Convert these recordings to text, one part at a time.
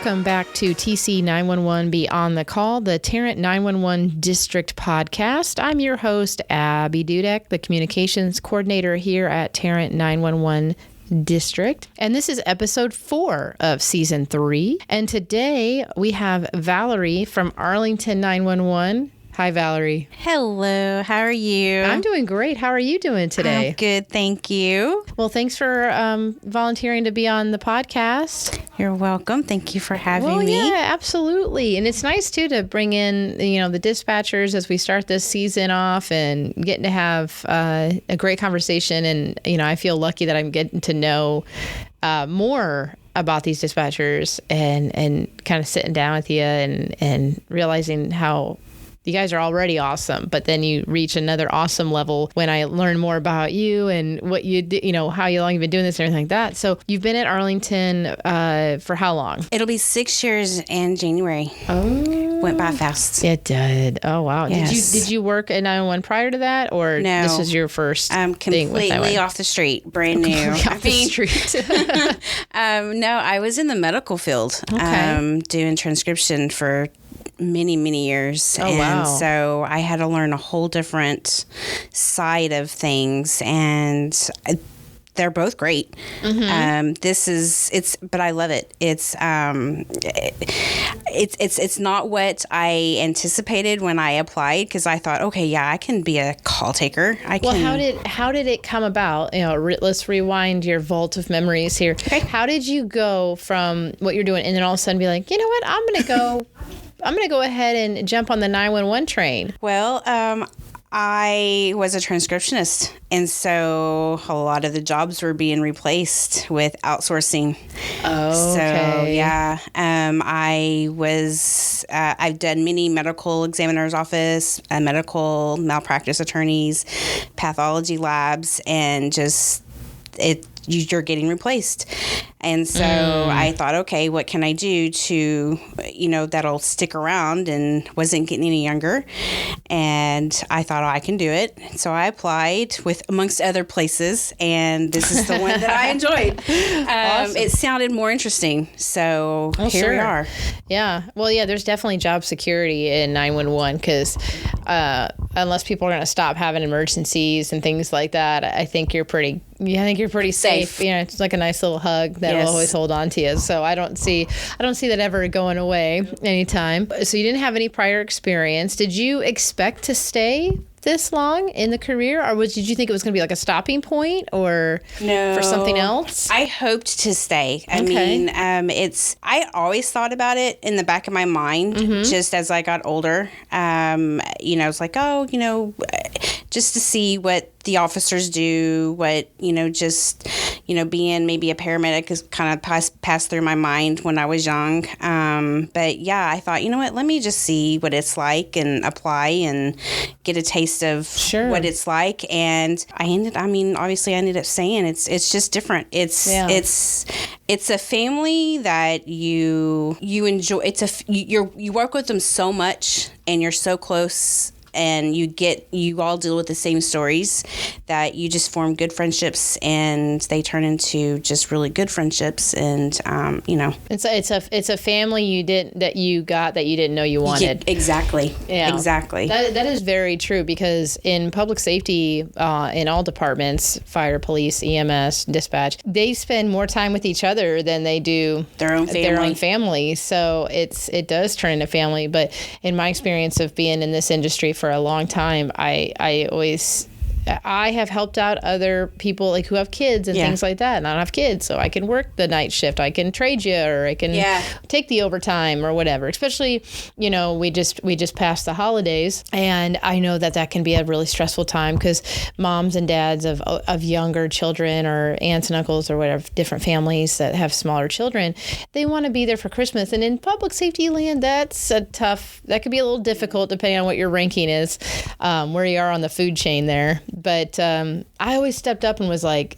Welcome back to TC 911 Beyond the Call, the Tarrant 911 District Podcast. I'm your host, Abbey Dudek, the Communications Coordinator here at Tarrant 911 District. And this is episode 4 of season 3. And today we have Valerie from Arlington 911. Hi, Valerie. Hello. How are you? I'm doing great. How are you doing today? I'm good. Thank you. Well, thanks for volunteering to be on the podcast. You're welcome. Thank you for having me. Yeah, absolutely. And it's nice, too, to bring in, the dispatchers as we start this season off and getting to have a great conversation. And, I feel lucky that I'm getting to know more about these dispatchers and kind of sitting down with you and realizing how you guys are already awesome, but then you reach another awesome level when I learn more about you and what you do, how long you've been doing this and everything like that. So you've been at Arlington for how long? It'll be 6 years in January. Oh. Went by fast. It did. Oh, wow. Yes. Did you work at 911 prior to that, or no, this was your first thing with completely off the street, brand new. Off the street. No, I was in the medical field, doing transcription for many years. Oh, wow. And so I had to learn a whole different side of things, and they're both great. Mm-hmm. But I love it. It's not what I anticipated when I applied, because I thought, okay, yeah, I can be a call taker. How did it come about? Let's rewind your vault of memories here. Okay. How did you go from what you're doing and then all of a sudden be like, you know what, I'm going to go ahead and jump on the 911 train? Well, I was a transcriptionist, and so a lot of the jobs were being replaced with outsourcing. Oh, okay. So, yeah, I've done many medical examiner's office, medical malpractice attorneys, pathology labs, and you're getting replaced. And so I thought, okay, what can I do to, that'll stick around, and wasn't getting any younger. And I thought, I can do it. So I applied with amongst other places, and this is the one that I enjoyed. Awesome. It sounded more interesting. So here we are. Yeah. Well, yeah, there's definitely job security in 911 because unless people are going to stop having emergencies and things like that, I think you're pretty safe. It's like a nice little hug that will always hold on to you. So I don't see that ever going away anytime. So you didn't have any prior experience. Did you expect to stay this long in the career, or did you think it was going to be like a stopping point, or for something else? I hoped to stay. I mean, I always thought about it in the back of my mind, just as I got older. It's like, just to see what the officers do, being maybe a paramedic is kind of passed through my mind when I was young. But yeah, I thought, let me just see what it's like and apply and get a taste of what it's like. And I ended up saying it's just different. It's a family that you enjoy. You work with them so much, and you're so close, and you all deal with the same stories, that you just form good friendships, and they turn into just really good friendships. And it's a family you didn't know you wanted. Yeah, exactly. Yeah, exactly. That is very true, because in public safety, in all departments, fire, police, EMS, dispatch, they spend more time with each other than they do their own family. So it does turn into family. But in my experience of being in this industry for a long time, I have helped out other people who have kids and things like that, and I don't have kids, so I can work the night shift. I can trade you, or I can take the overtime or whatever. Especially, we just passed the holidays, and I know that can be a really stressful time, because moms and dads of younger children, or aunts and uncles, or whatever, different families that have smaller children, they want to be there for Christmas. And in public safety land, that could be a little difficult depending on what your ranking is, where you are on the food chain there. But I always stepped up and was like,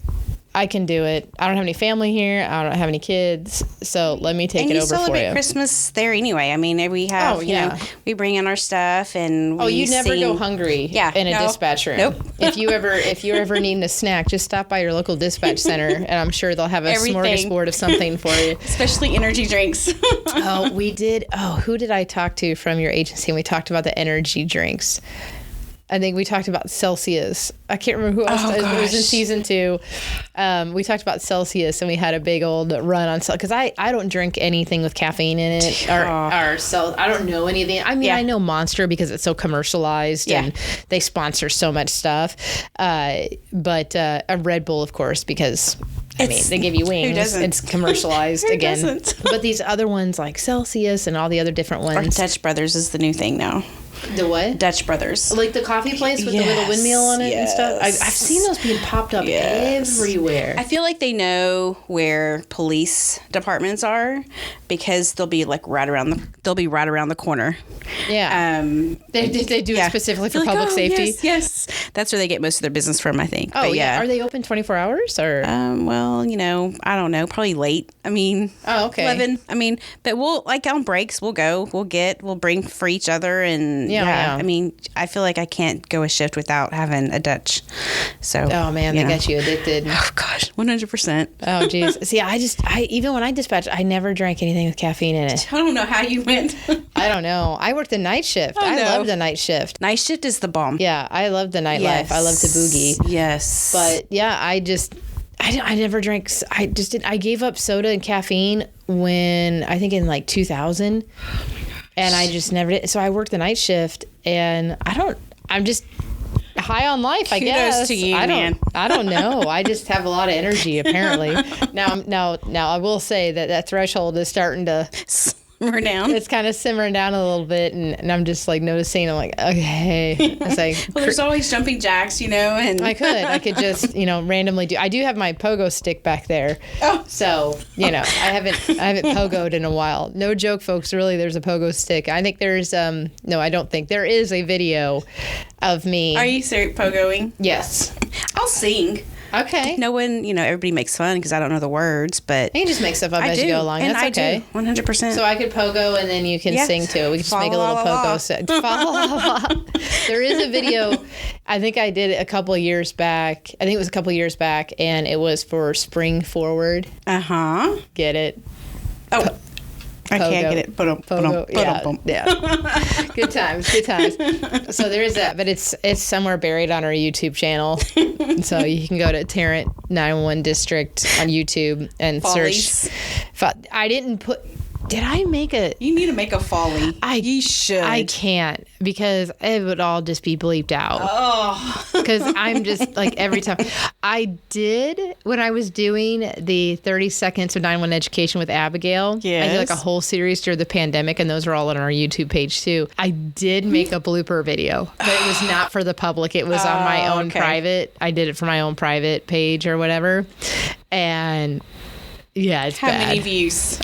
I can do it. I don't have any family here. I don't have any kids. So let me take it over for you. And you celebrate Christmas there anyway. I mean, we have, you know, we bring in our stuff and we you never go hungry in a dispatch room. Nope. If you're ever needing a snack, just stop by your local dispatch center and I'm sure they'll have a smorgasbord of something for you. Especially energy drinks. We did. Who did I talk to from your agency? And we talked about the energy drinks. I think we talked about Celsius. I can't remember who else. It was in season 2. We talked about Celsius, and we had a big old run on Celsius. Because I don't drink anything with caffeine in it. I don't know anything. I mean, I know Monster because it's so commercialized, and they sponsor so much stuff. But a Red Bull, of course, because... I mean, they give you wings. Who doesn't? It's commercialized again. Doesn't? But these other ones like Celsius and all the other different ones. Or Dutch Brothers is the new thing now. The what? Dutch Brothers. Like the coffee place with the little windmill on it and stuff? I've seen those being popped up everywhere. I feel like they know where police departments are because they'll be like right around the corner. Yeah. They do it specifically for public safety? Yes. That's where they get most of their business from, I think. Oh, yeah. Are they open 24 hours or? Well, you know, I don't know. Probably late. I mean, 11. I mean, but we'll, like on breaks, we'll bring for each other and yeah. I mean, I feel like I can't go a shift without having a Dutch. So. Oh man, they got you addicted. Oh gosh, 100%. Oh geez. See, I even when I dispatched, I never drank anything with caffeine in it. I don't know how you went. I don't know. I worked the night shift. I love the night shift. Night shift is the bomb. Yeah, I love the nightlife. I love to boogie. Yes. But yeah, I never drank. I gave up soda and caffeine when I think in like 2000. And I just never did. So I worked the night shift, and I'm just high on life, I guess. Kudos to you, man. I don't know. I just have a lot of energy, apparently. Now, I will say that threshold is starting to simmer down. It's kind of simmering down a little bit, and I'm just like noticing. I'm like, okay. It's like, well, there's always jumping jacks, you know, and I could just, randomly do. I do have my pogo stick back there. Oh, so I haven't pogoed in a while. No joke, folks. Really, there's a pogo stick. I think there's no, I don't think there is a video of me. Are you pogoing? Yes. I'll sing. Okay. No one, everybody makes fun because I don't know the words, but you can just make stuff up as you go along. That's okay. 100%. So I could pogo and then you can sing too. We can just make a little pogo set. There is a video. I think I did it a couple of years back. I think it was a couple of years back, and it was for Spring Forward. Get it? Oh. I can't get it. Pogo. Yeah. Good times. So there's that, but it's somewhere buried on our YouTube channel. So you can go to Tarrant 911 District on YouTube and search. I didn't put. Did I make a... You need to make a folly. You should. I can't because it would all just be bleeped out. Oh. Because I'm just like every time. I did when I was doing the 30 Seconds of 911 Education with Abigail. Yes. I did like a whole series during the pandemic, and those are all on our YouTube page too. I did make a blooper video, but it was not for the public. It was on my own private. I did it for my own private page or whatever. And yeah, it's bad. How many views?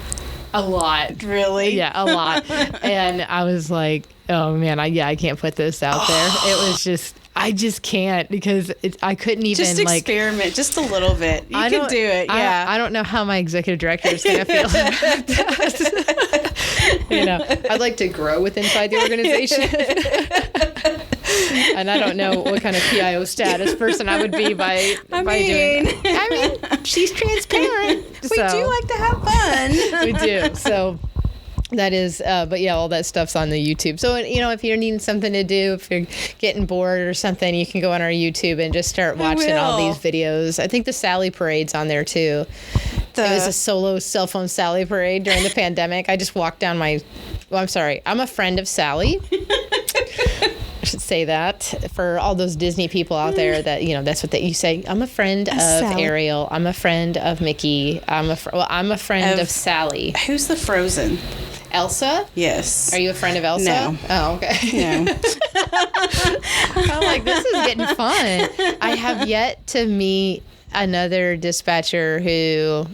A lot. Really? Yeah, a lot. And I was like, oh man, I can't put this out there. It was just, I just can't because I couldn't even just experiment just a little bit. You can do it. Yeah. I don't know how my executive director is going to feel about that. I'd like to grow with inside the organization. And I don't know what kind of PIO status person I would be by doing it. I mean, she's transparent. We do like to have fun. We do. So that is, but yeah, all that stuff's on the YouTube. So, if you're needing something to do, if you're getting bored or something, you can go on our YouTube and just start watching all these videos. I think the Sally Parade's on there too. It was a solo cell phone Sally Parade during the pandemic. I just walked down I'm a friend of Sally. I should say that for all those Disney people out there that, that's what you say. I'm a friend of Sally. Ariel. I'm a friend of Mickey. I'm a friend of Sally. Who's the Frozen? Elsa? Yes. Are you a friend of Elsa? No. Oh, okay. No. I'm like, this is getting fun. I have yet to meet another dispatcher who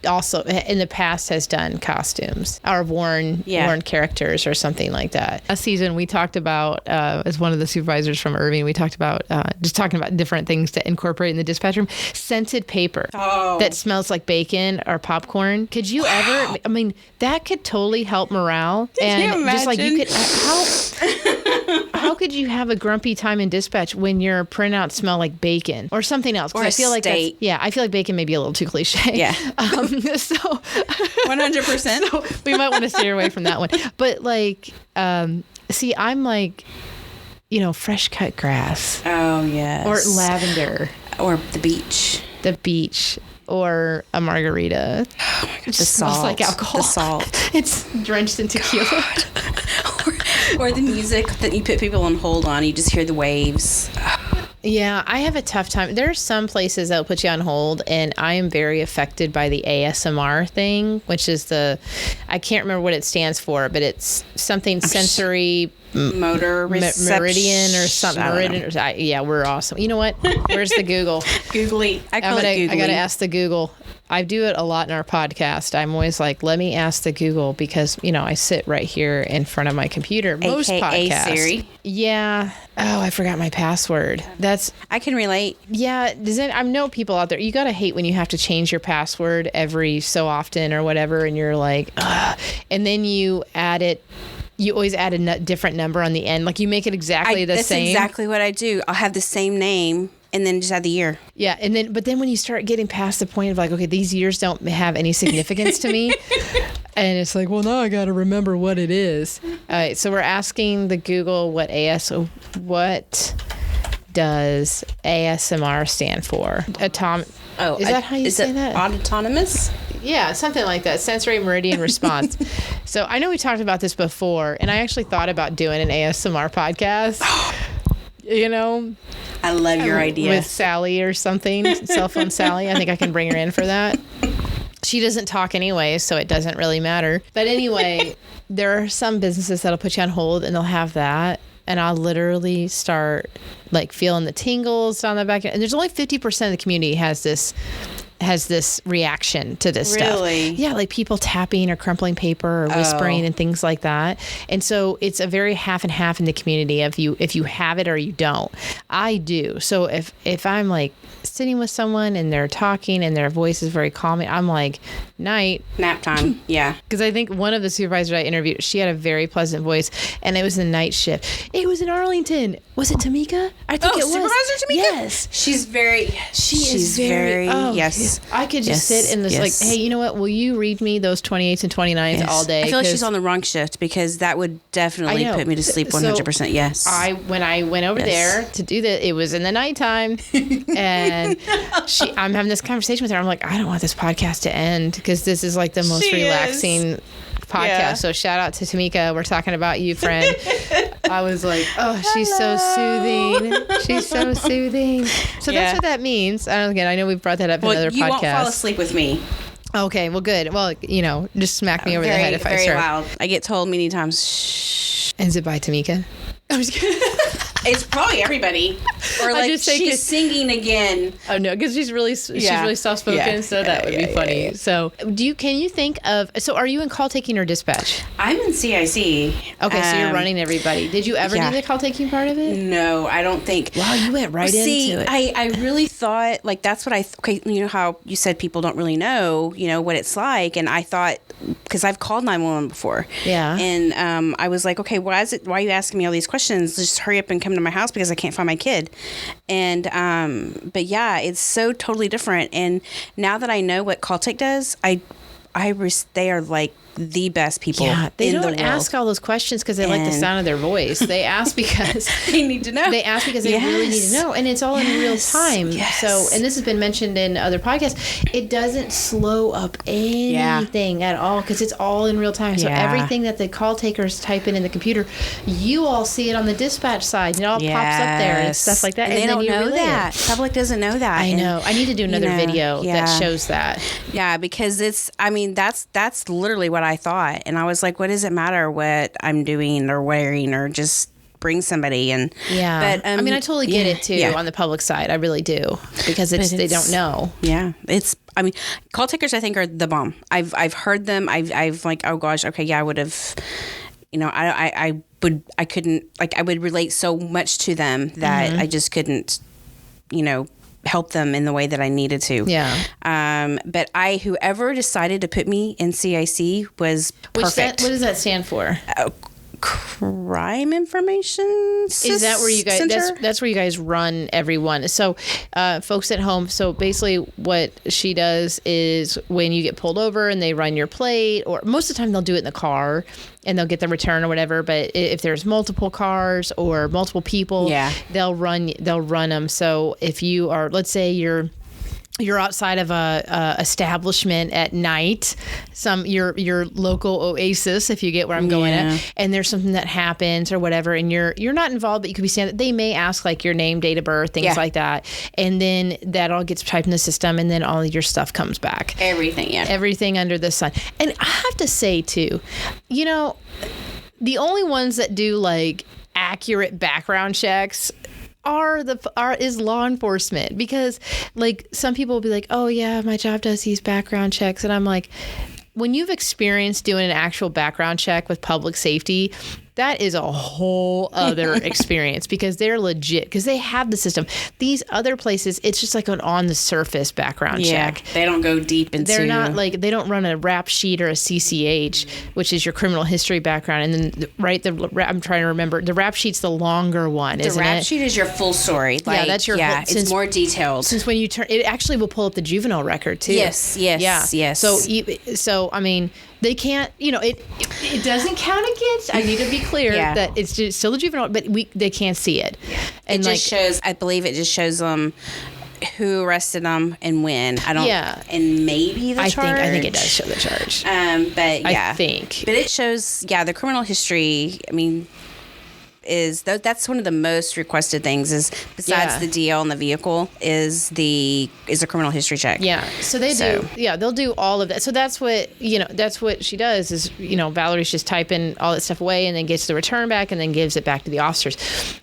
also in the past has done costumes or worn characters or something like that. Last season we talked about, as one of the supervisors from Irving, we talked about just talking about different things to incorporate in the dispatch room. Scented paper that smells like bacon or popcorn. Could you ever? I mean, that could totally help morale. Can you imagine? Just like you could. How could you have a grumpy time in dispatch when your printouts smell like bacon or something else? Or I feel like I feel like bacon may be a little too cliche. Yeah. So 100%. So we might want to steer away from that one. But like, see, I'm like, fresh cut grass. Oh yes. Or lavender. Or the beach. Or a margarita. Oh my God. It just smells like alcohol. The salt. It's drenched in tequila. Or the music that you put people on hold on. You just hear the waves. Yeah, I have a tough time. There are some places that will put you on hold, and I am very affected by the ASMR thing, which is I can't remember what it stands for, but it's something sensory motor meridian or something. Yeah, we're awesome. You know what? Where's the Google? Googly. I call it Googly. I got to ask the Google. I do it a lot in our podcast. I'm always like, let me ask the Google because, I sit right here in front of my computer. Most podcasts. Siri. Yeah. Oh, I forgot my password. I can relate. Yeah. I know people out there, you got to hate when you have to change your password every so often or whatever. And you're like, ugh. And then you add it. You always add a different number on the end. Like you make it exactly the same. That's exactly what I do. I'll have the same name and then just add the year. Yeah. But then when you start getting past the point of like, okay, these years don't have any significance to me. And it's like, well, now I got to remember what it is. All right. So we're asking the Google what does ASMR stand for? Is that how you say that? Autonomous? Yeah, something like that. Sensory meridian response. So I know we talked about this before, and I actually thought about doing an ASMR podcast. I love your idea. With Sally or something, cell phone Sally. I think I can bring her in for that. She doesn't talk anyway, so it doesn't really matter. But anyway, there are some businesses that'll put you on hold, and they'll have that. And I'll literally start like feeling the tingles down the back. And there's only 50% of the community has this reaction to this stuff. Really? Yeah, like people tapping or crumpling paper or whispering and things like that. And so it's a very half and half in the community if you have it or you don't. I do. So if I'm like sitting with someone and they're talking and their voice is very calming, I'm like, night. Nap time. Yeah. Because I think one of the supervisors I interviewed, she had a very pleasant voice, and it was the night shift. It was in Arlington. Was it Tamika? I think it was. Supervisor Tamika? Yes. She's very... yes. I could just sit and just like, hey, you know what? Will you read me those 28s and 29s all day? I feel like she's on the wrong shift because that would definitely put me to sleep 100%. Yes. When I went over there to do that, it was in the nighttime, and I'm having this conversation with her. I'm like, I don't want this podcast to end because this is like the most relaxing podcast. Yeah. So shout out to Tamika. We're talking about you, friend. I was like, oh, she's so soothing. She's so soothing. So that's what that means. Again, I know we've brought that up in other podcasts. You won't fall asleep with me. Okay, well, good. Well, just smack me over the head if I start. Very loud. I get told many times, shh. Is it by Tamika? I'm just kidding. It's probably everybody. Or like she's singing again. Oh no, because she's really soft spoken, so that would be funny. Yeah. So can you think of? So are you in call taking or dispatch? I'm in CIC. Okay, so you're running everybody. Did you ever do the call taking part of it? No, I don't think. Wow, you went right into it. I really thought like that's what you know how you said people don't really know what it's like, and I thought because I've called 911 before. Yeah. And I was like, okay, why are you asking me all these questions? Just hurry up and come to my house because I can't find my kid. And but yeah, it's so totally different. And now that I know what call take does, they are like the best people in the world. They don't ask all those questions because they like the sound of their voice. They ask because they need to know. They ask because they really need to know, and it's all in real time. Yes. So, and this has been mentioned in other podcasts. It doesn't slow up anything at all because it's all in real time. So everything that the call takers type in the computer, you all see it on the dispatch side. It all pops up there and stuff like that. And they don't know that. The public doesn't know that. I know. I need to do another video that shows that. Yeah, because that's literally what I thought. And I was like, what does it matter what I'm doing or wearing or just bring somebody. And but I mean, I totally get it too on the public side. I really do, because they don't know. Yeah, I mean, call takers, I think, are the bomb. I've heard them. I've like, oh gosh, okay, yeah, I would have, I couldn't, like, I would relate so much to them that I just couldn't, help them in the way that I needed to. Yeah. But whoever decided to put me in CIC was perfect. What does that stand for? Crime Information Is that where you guys? That's where you guys run everyone. So, folks at home. So basically, what she does is when you get pulled over and they run your plate, or most of the time they'll do it in the car and they'll get the return or whatever. But if there's multiple cars or multiple people, they'll run them. So if you are, let's say you're outside of a establishment at night, your local oasis, if you get where I'm going at, and there's something that happens or whatever, and you're not involved, but you could be standing. They may ask like your name, date of birth, things like that, and then that all gets typed in the system, and then all of your stuff comes back. Everything under the sun. And I have to say too, the only ones that do like accurate background checks is law enforcement, because like some people will be like, oh yeah, my job does these background checks, and I'm like, when you've experienced doing an actual background check with public safety, that is a whole other experience, because they're legit, because they have the system. These other places, it's just like an on the surface background check. They don't go deep into. They're not like, they don't run a rap sheet or a CCH, which is your criminal history background. And then I'm trying to remember, the rap sheet's the longer one, isn't it? The rap sheet is your full story. Like, that's your it's more detailed. Since when you turn, it actually will pull up the juvenile record too. Yes. So I mean, they can't, it doesn't count against. I need to be clear that it's just still a juvenile, but they can't see it. And it just shows, I believe it just shows them who arrested them and when. I don't. Yeah. And maybe the charge. I think it does show the charge. But yeah. I think. But it shows, the criminal history, I mean, that's one of the most requested things, is besides the DL and the vehicle is a criminal history check. Yeah. So they'll do all of that. So that's what she does is, Valerie's just typing all that stuff away and then gets the return back and then gives it back to the officers,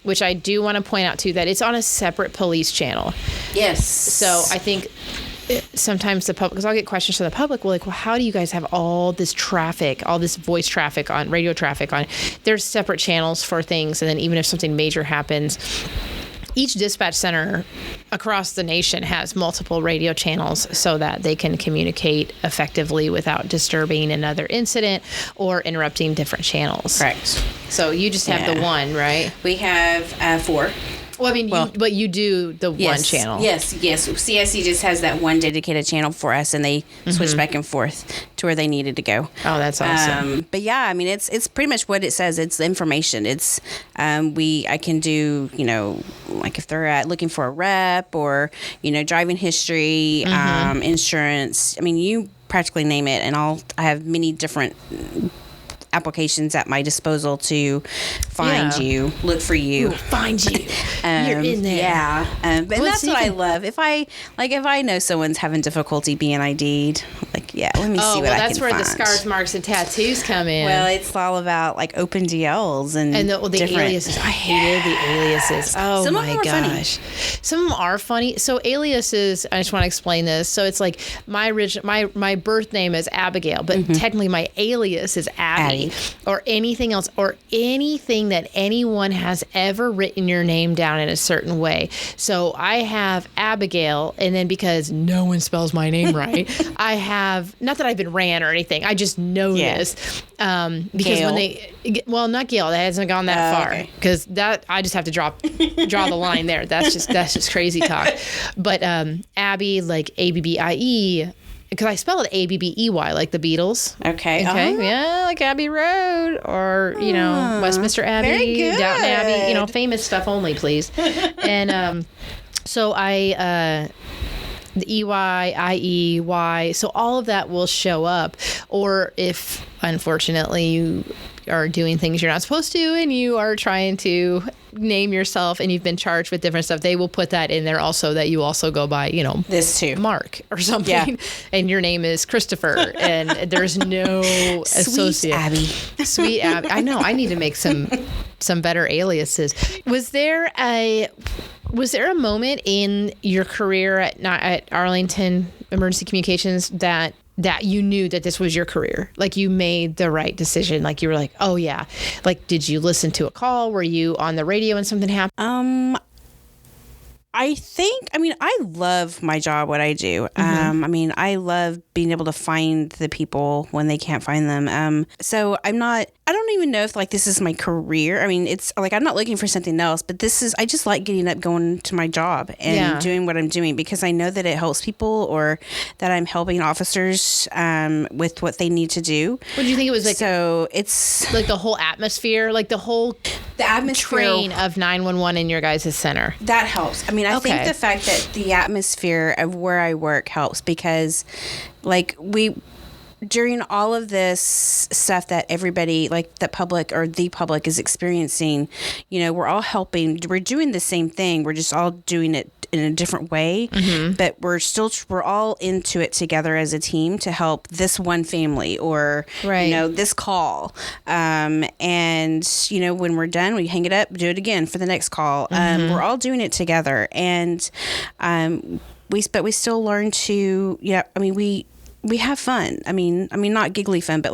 which I do want to point out too, that it's on a separate police channel. Yes. So I think sometimes the public, because I'll get questions from the public, well, how do you guys have all this traffic, all this voice traffic on, radio traffic on? There's separate channels for things, and then even if something major happens, each dispatch center across the nation has multiple radio channels so that they can communicate effectively without disturbing another incident or interrupting different channels. Correct. So you just have the one, right? We have 4. Well, I mean, but you do the one channel. Yes. CIC just has that one dedicated channel for us, and they switch back and forth to where they needed to go. Oh, that's awesome. But yeah, I mean, it's pretty much what it says. It's the information. It's I can do, like if they're looking for a rep or, driving history, insurance. I mean, you practically name it, and I have many different applications at my disposal to find you, look for you. Find you. You're in there. Yeah. And that's what I love. If I know someone's having difficulty being ID'd, let me see what I can find. That's where the scars, marks, and tattoos come in. Well, it's all about like open DLs and the aliases. I hated the aliases. Oh, some my gosh. Some of them are funny. So aliases, I just want to explain this. So it's like my birth name is Abigail, but technically my alias is Abbey. Or anything else, or anything that anyone has ever written your name down in a certain way. So I have Abigail, and then because no one spells my name right, I have, not that I've been ran or anything, I just know this. Because Gail. Not Gail, that hasn't gone that far. Because that, I just have to draw the line there. That's just crazy talk. But Abbey, like ABBIE, because I spell it ABBEY, like the Beatles. Okay. Yeah, like Abbey Road, or Westminster Abbey, very good. Downton Abbey, famous stuff only, please. And so the EY, IE, Y, so all of that will show up. Or if, unfortunately, you are doing things you're not supposed to and you are trying to name yourself and you've been charged with different stuff, they will put that in there also, that you also go by, this too, Mark or something, and your name is Christopher, and there's no associate. Sweet Abby. I know. I need to make some better aliases. Was there a moment in your career at Arlington Emergency Communications that you knew that this was your career? Like, you made the right decision? Like, you were like, oh yeah. Like, did you listen to a call? Were you on the radio and something happened? I love my job, what I do. I love being able to find the people when they can't find them. So I don't even know if this is my career. I mean, it's I'm not looking for something else, but I just like getting up, going to my job and doing what I'm doing, because I know that it helps people, or that I'm helping officers with what they need to do. What do you think it was like? So it's like the whole atmosphere, like the atmosphere train of 911 in your guys' center. That helps. I mean, I think the fact that the atmosphere of where I work helps, because during all of this stuff that everybody, the public is experiencing, we're all helping. We're doing the same thing. We're just all doing it in a different way, but we're all into it together as a team to help this one family, or this call. And when we're done, we hang it up, do it again for the next call. We're all doing it together, and we still learn to we have fun. I mean, not giggly fun, but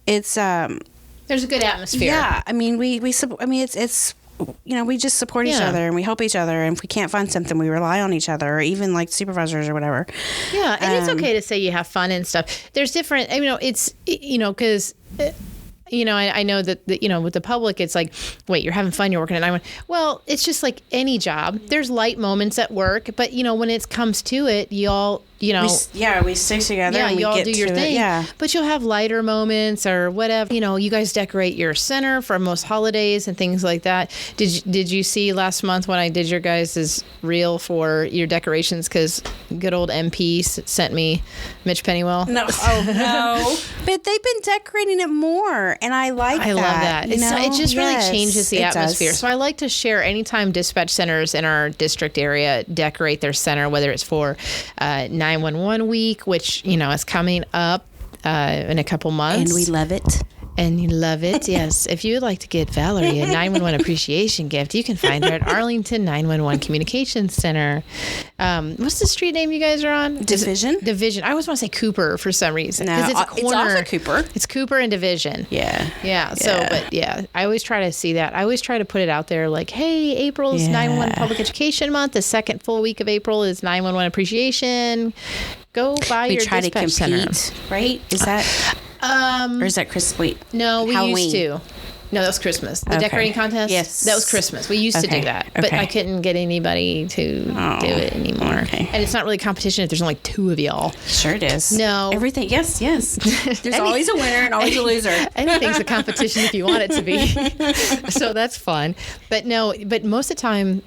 it's there's a good atmosphere. Yeah, it's we just support each other, and we help each other. And if we can't find something, we rely on each other, or even supervisors or whatever. Yeah, and it's okay to say you have fun and stuff. There's different, it's, because... I know that, with the public, it's like, wait, you're having fun, you're working at 911. Well, it's just like any job. There's light moments at work, but, when it comes to it, you all, we stick together. Yeah, and we you all get do your thing. Yeah. But you'll have lighter moments or whatever. You guys decorate your center for most holidays and things like that. Did you see last month when I did your guys' reel for your decorations? Because good old MP sent me Mitch Pennywell. No, no. But they've been decorating it more, and I love that. It just really changes the atmosphere. Does. So I like to share anytime dispatch centers in our district area decorate their center, whether it's for 911 week, which is coming up in a couple months, and we love it. And you love it, yes. If you would like to get Valerie a 911 appreciation gift, you can find her at Arlington 911 Communications Center. What's the street name you guys are on? Division. Division. I always want to say Cooper for some reason. No, it's a corner. It's also Cooper. It's Cooper and Division. Yeah. So, but I always try to see that. I always try to put it out there like, hey, April's 911 Public Education Month. The second full week of April is 911 appreciation. Go buy your dispatch center. Right? Is that... or is that Christmas? Wait. No, we Halloween. used to. No, that was Christmas. The decorating contest? Yes. That was Christmas. We used to do that. But I couldn't get anybody to do it anymore. Okay. And it's not really competition if there's only 2 of y'all. Sure it is. No. Everything. Yes. There's always a winner and always a loser. Anything's a competition if you want it to be. So that's fun. But most of the time...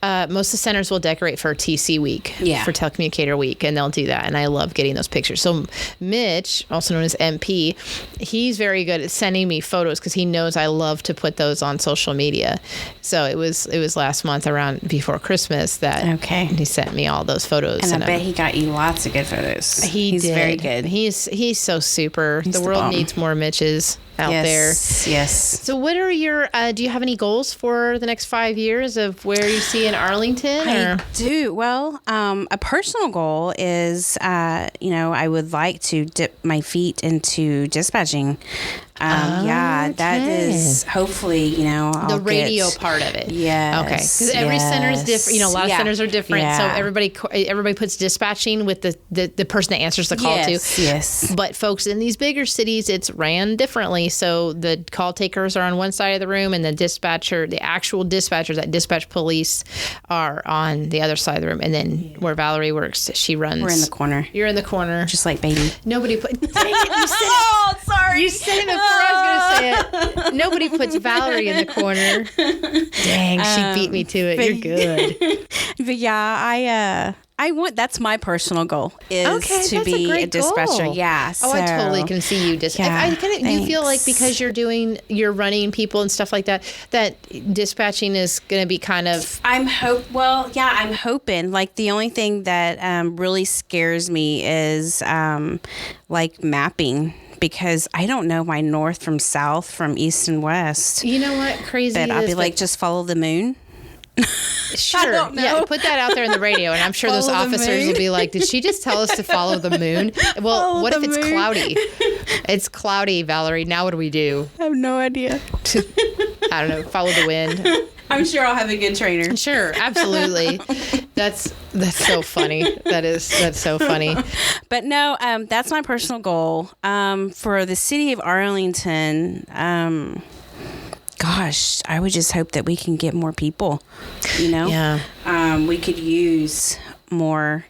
most of the centers will decorate for TC week, for telecommunicator week, and they'll do that. And I love getting those pictures. So Mitch, also known as MP, he's very good at sending me photos because he knows I love to put those on social media. So it was last month around before Christmas that he sent me all those photos. And I bet he got you lots of good photos. He's did. Very good. He's so super. The world needs more Mitches out there. Yes. So what are your, do you have any goals for the next 5 years of where you see in Arlington? I do. Well, a personal goal is, I would like to dip my feet into dispatching. That is hopefully, I'll the radio part of it. Yes. Okay. Because every center is different. A lot of centers are different. Yeah. So everybody puts dispatching with the person that answers the call to. Yes. But folks, in these bigger cities, it's ran differently. So the call takers are on one side of the room, and the actual dispatchers that dispatch police are on the other side of the room. And then where Valerie works, she runs. We're in the corner. You're in the corner. Just like baby. Nobody put. Dang it, you said it. Sorry. You said it before I was going to say it. Nobody puts Valerie in the corner. Dang, she beat me to it. You're good. But yeah, I want, that's my personal goal is to be a dispatcher. Goal. Yeah. So, I totally can see you. Do you feel like because you're running people and stuff like that, that dispatching is going to be kind of. I'm hoping. Like the only thing that really scares me is like mapping. Because I don't know my north from south, from east and west. You know what? Crazy. But I'll be like, just follow the moon. Sure. Yeah, put that out there in the radio, and I'm sure those officers will be like, "Did she just tell us to follow the moon?" Well, what if it's cloudy? It's cloudy, Valerie. Now what do we do? I have no idea. I don't know. Follow the wind. I'm sure I'll have a good trainer. Sure, absolutely. That's so funny. That's so funny. But no, that's my personal goal. For the city of Arlington, gosh, I would just hope that we can get more people, you know? Yeah. We could use more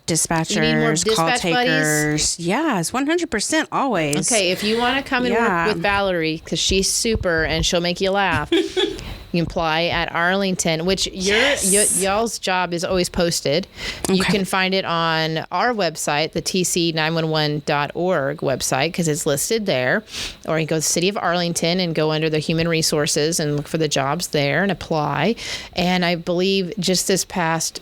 dispatchers, more call dispatch takers. Buddies? Yes, 100% always. Okay, if you want to come and work with Valerie, because she's super and she'll make you laugh, you can apply at Arlington, which y'all's job is always posted. Okay. You can find it on our website, the tc911.org website, because it's listed there. Or you go to the city of Arlington and go under the human resources and look for the jobs there and apply. And I believe just this past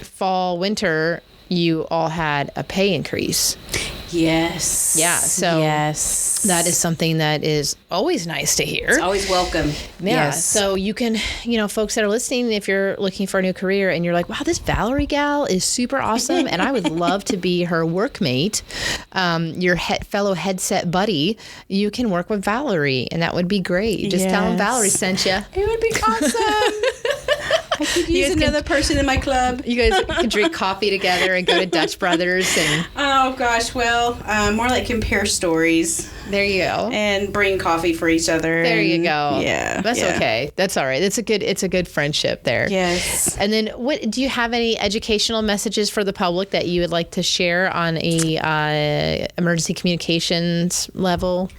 fall, winter, you all had a pay increase. Yes. Yeah. So that is something that is always nice to hear. It's always welcome. Yeah. Yes. So you can, folks that are listening, if you're looking for a new career and you're like, wow, this Valerie gal is super awesome and I would love to be her workmate, your fellow headset buddy, you can work with Valerie and that would be great. Just tell them Valerie sent you. It would be awesome. I could use another person in my club. You guys can drink coffee together and go to Dutch Brothers. And oh, gosh. Well, more like compare stories. There you go. And bring coffee for each other. There you go. Yeah. That's okay. That's all right. It's a good friendship there. Yes. And then do you have any educational messages for the public that you would like to share on a emergency communications level?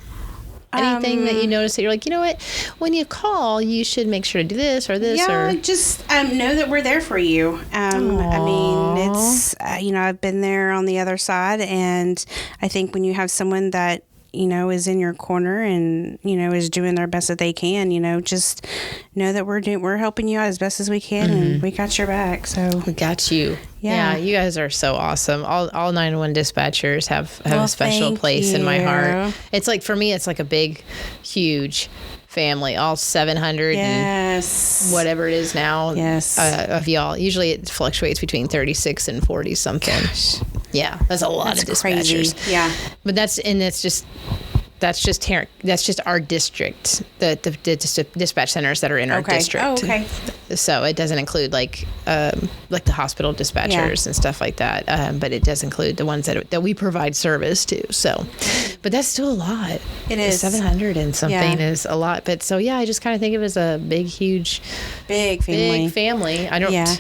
Anything that you notice that you're like, you know what, when you call, you should make sure to do this or this? Yeah, just know that we're there for you. I mean, it's, I've been there on the other side, and I think when you have someone that, is in your corner and, is doing their best that they can, just know that we're helping you out as best as we can, and we got your back. So we got you. Yeah, you guys are so awesome. All 911 dispatchers have a special place in my heart. It's like, for me, it's like a big, huge family, all 700 and whatever it is now of y'all. Usually it fluctuates between 36 and 40 something. Gosh. Yeah, that's a lot of dispatchers. Crazy. Yeah. But that's just our district, the dispatch centers that are in our district. Oh, okay. So it doesn't include like the hospital dispatchers and stuff like that. But it does include the ones that we provide service to. So, but that's still a lot. It is 700 and something is a lot. But so I just kind of think of it as a big family. I don't. Yeah.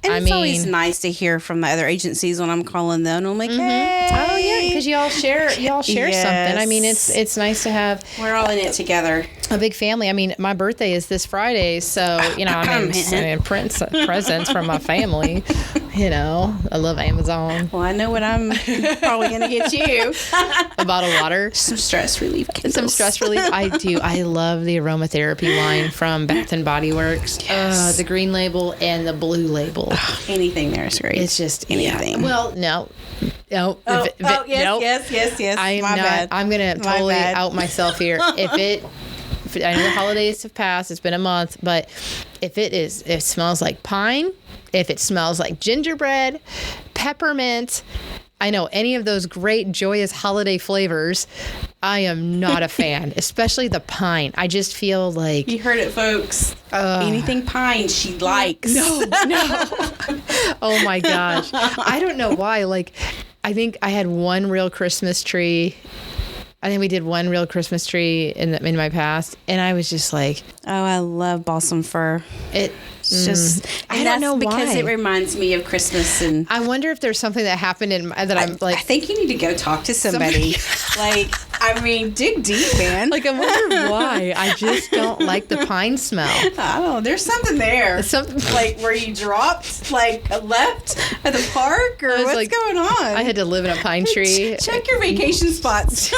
And it's always nice to hear from the other agencies when I'm calling them. I'm like, hey. Oh yeah, because y'all share something. I mean, it's nice to have. We're all in it together. A big family. I mean, my birthday is this Friday, so I'm presents from my family. I love Amazon. Well, I know what I'm probably gonna get you. A bottle of water, some stress relief. I do. I love the aromatherapy line from Bath and Body Works. Yes. The green label and the blue label. Anything there is great. It's just anything. Yeah. Well, no. Yes. I'm gonna totally out myself here. If I know the holidays have passed, it's been a month, but if it smells like pine, if it smells like gingerbread, peppermint, I know any of those great joyous holiday flavors, I am not a fan, especially the pine. I just feel like... You heard it, folks. Anything pine she likes. No. Oh my gosh. I don't know why. Like, I think I had one real Christmas tree I think we did one real Christmas tree in my past, and I was just like, oh, I love balsam fir. It's just, I don't know because why. it reminds me of Christmas, and I wonder if there's something that happened I'm like. I think you need to go talk to somebody. Like, I mean, dig deep, man. Like, I wonder why. I just don't like the pine smell. I don't know. There's something there. Like where you dropped, like left at the park, or what's like, going on? I had to live in a pine tree. Check your vacation spots.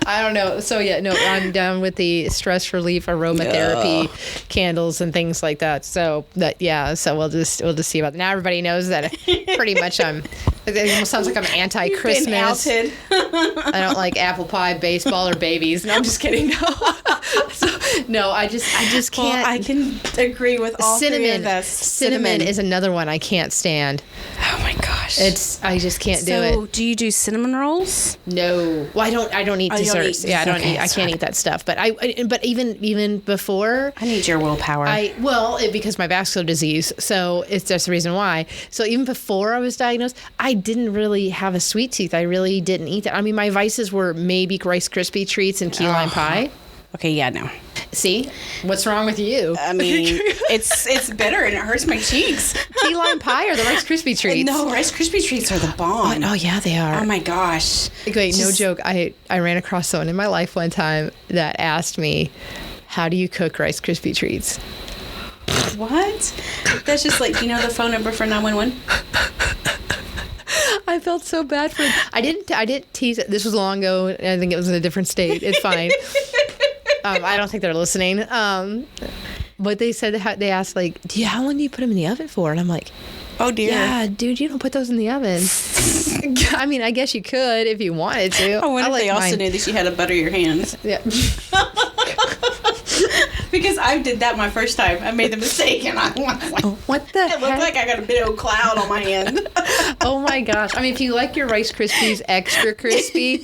I don't know. So yeah, no, I'm down with the stress relief aromatherapy candles and things like that. So so we'll just see about that. Now everybody knows that pretty much it almost sounds like I'm anti-Christmas. You've been outed. I don't like apple pie, baseball, or babies. No, I'm just kidding. No, I just can't. Well, I can agree with all three of us. Cinnamon is another one I can't stand. Oh my gosh. I just can't do it. So, do you do cinnamon rolls? No. Well, I don't eat desserts. I can't eat that stuff. But but even before, I need your willpower. Because my vascular disease. So it's just the reason why. So even before I was diagnosed, I didn't really have a sweet tooth. I really didn't eat that. I mean, my vices were maybe Rice Krispie treats and key lime pie. Okay, yeah, no. See? What's wrong with you? I mean, it's bitter and it hurts my cheeks. Key lime pie or the Rice Krispie treats? No, Rice Krispie treats are the bomb. Oh, yeah, they are. Oh, my gosh. Wait, no joke. I ran across someone in my life one time that asked me, how do you cook Rice Krispie treats? What? That's just like, the phone number for 911? I felt so bad for him. I didn't tease it. This was long ago. I think it was in a different state. It's fine. I don't think they're listening. But they said they asked, like, how long do you put them in the oven for? And I'm like, oh dear. Yeah, dude, you don't put those in the oven. I mean, I guess you could if you wanted to. I wonder if they also knew that you had to butter your hands. Yeah. Because I did that my first time. I made the mistake, and I was like, what the heck? It looked like I got a big old cloud on my hand. Oh my gosh. I mean, if you like your Rice Krispies extra crispy,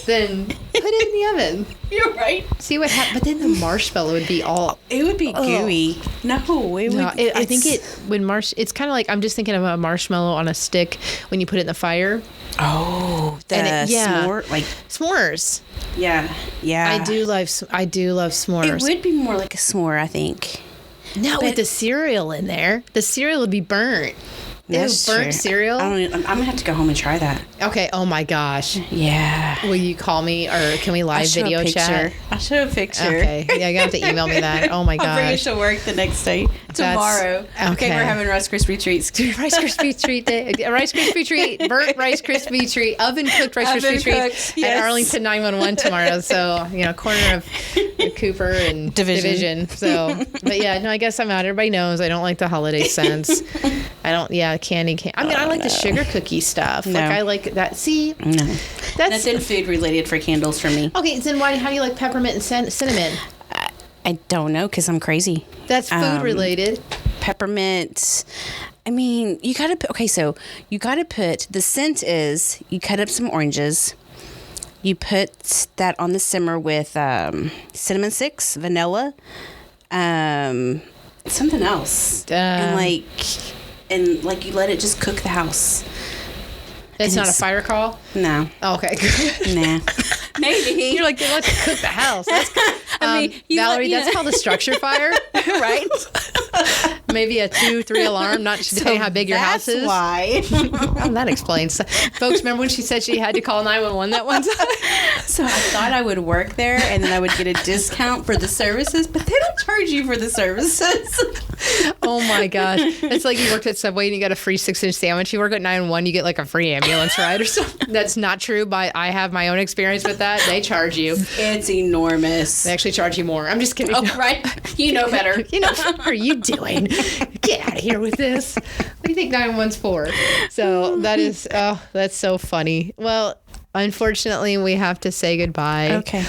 then put it in the oven. You're right. See what happens. But then the marshmallow would be all... It would be gooey. No, it would... I think it's kind of like, I'm just thinking of a marshmallow on a stick when you put it in the fire. Oh, s'more? Like s'mores. Yeah. I do love s'mores. It would be more like a s'more, I think. Not with the cereal in there. The cereal would be burnt. That's burnt cereal. I'm gonna have to go home and try that. Okay. Oh my gosh. Yeah. Will you call me or can we live video chat? I'll show a picture. Okay. Yeah, you're gonna have to email me that. Oh my gosh. I'll bring it to work the next day. Tomorrow. Okay, we're having Rice Krispie treats. Rice Krispie treat day. Rice Krispie treat. Burnt Rice Krispie treat. Oven cooked Rice Krispie treat at Arlington 911 tomorrow. So corner of Cooper and Division. So, but yeah, no, I guess I'm out. Everybody knows I don't like the holiday scents. I don't. Yeah, candy. I mean, I like the sugar cookie stuff. No. Like I like that. See, no, that's food related for candles for me. Okay, then how do you like peppermint and cinnamon? I don't know because I'm crazy. That's food related. Peppermint. I mean, you gotta put. Okay, so you gotta put. The scent is you cut up some oranges. You put that on the simmer with cinnamon sticks, vanilla, something else, and you let it just cook the house. It's not a fire call? No. Oh, okay. Nah. Maybe. You're like, let's cook the house. Valerie, that's called a structure fire, right? Maybe a 2-3 alarm, not depending how big your house is. That's why. That explains. Folks, remember when she said she had to call 911 that one time? So I thought I would work there and then I would get a discount for the services, but they don't charge you for the services. Oh my gosh. It's like you worked at Subway and you got a free 6-inch sandwich. You work at 911, you get like a free ambulance ride or something. That's not true, but I have my own experience with that. They charge you. It's enormous. They actually charge you more. I'm just kidding. Oh, right. You know better. What are you doing? Get out of here with this. What do you think 911's for? So that's so funny. Well, unfortunately, we have to say goodbye. Okay.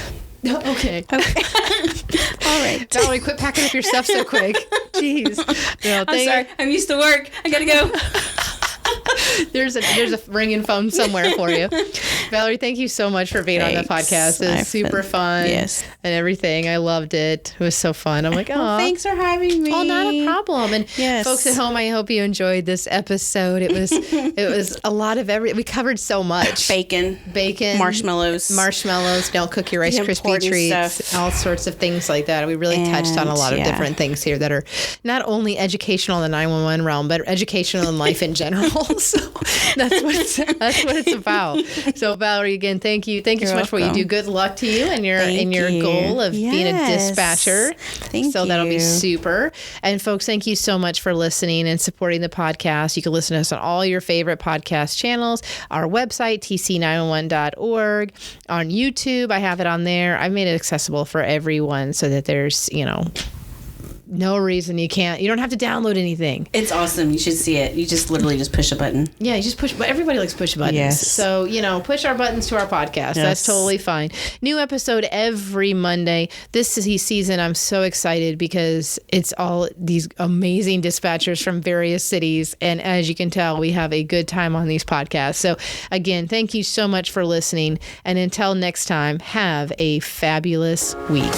Okay. All right. Valerie, quit packing up your stuff so quick. Jeez. I'm sorry. I'm used to work. I gotta go. There's a ringing phone somewhere for you. Valerie, thank you so much for being on the podcast. It was super fun. Yes. And everything. I loved it. It was so fun. I'm like, oh, well, thanks for having me. Oh, not a problem. And folks at home, I hope you enjoyed this episode. It was a lot of we covered so much. Bacon, marshmallows. Don't cook your Rice Krispie treats. Stuff. All sorts of things like that. We really touched on a lot of different things here that are not only educational in the 911 realm, but educational in life in general. So that's what it's about. So Valerie, again, thank you so much for what you do. Good luck to you and your goal of being a dispatcher. So that'll be super. And folks, thank you so much for listening and supporting the podcast. You can listen to us on all your favorite podcast channels, our website, tc911.org, on YouTube. I have it on there. I've made it accessible for everyone so that there's, no reason you don't have to download anything. It's awesome. You should see it. You just literally just push a button. Yeah, you just push, but everybody likes push buttons. Yes. So, push our buttons to our podcast. Yes. That's totally fine. New episode every Monday. This season, I'm so excited because it's all these amazing dispatchers from various cities. And as you can tell, we have a good time on these podcasts. So again, thank you so much for listening. And until next time, have a fabulous week.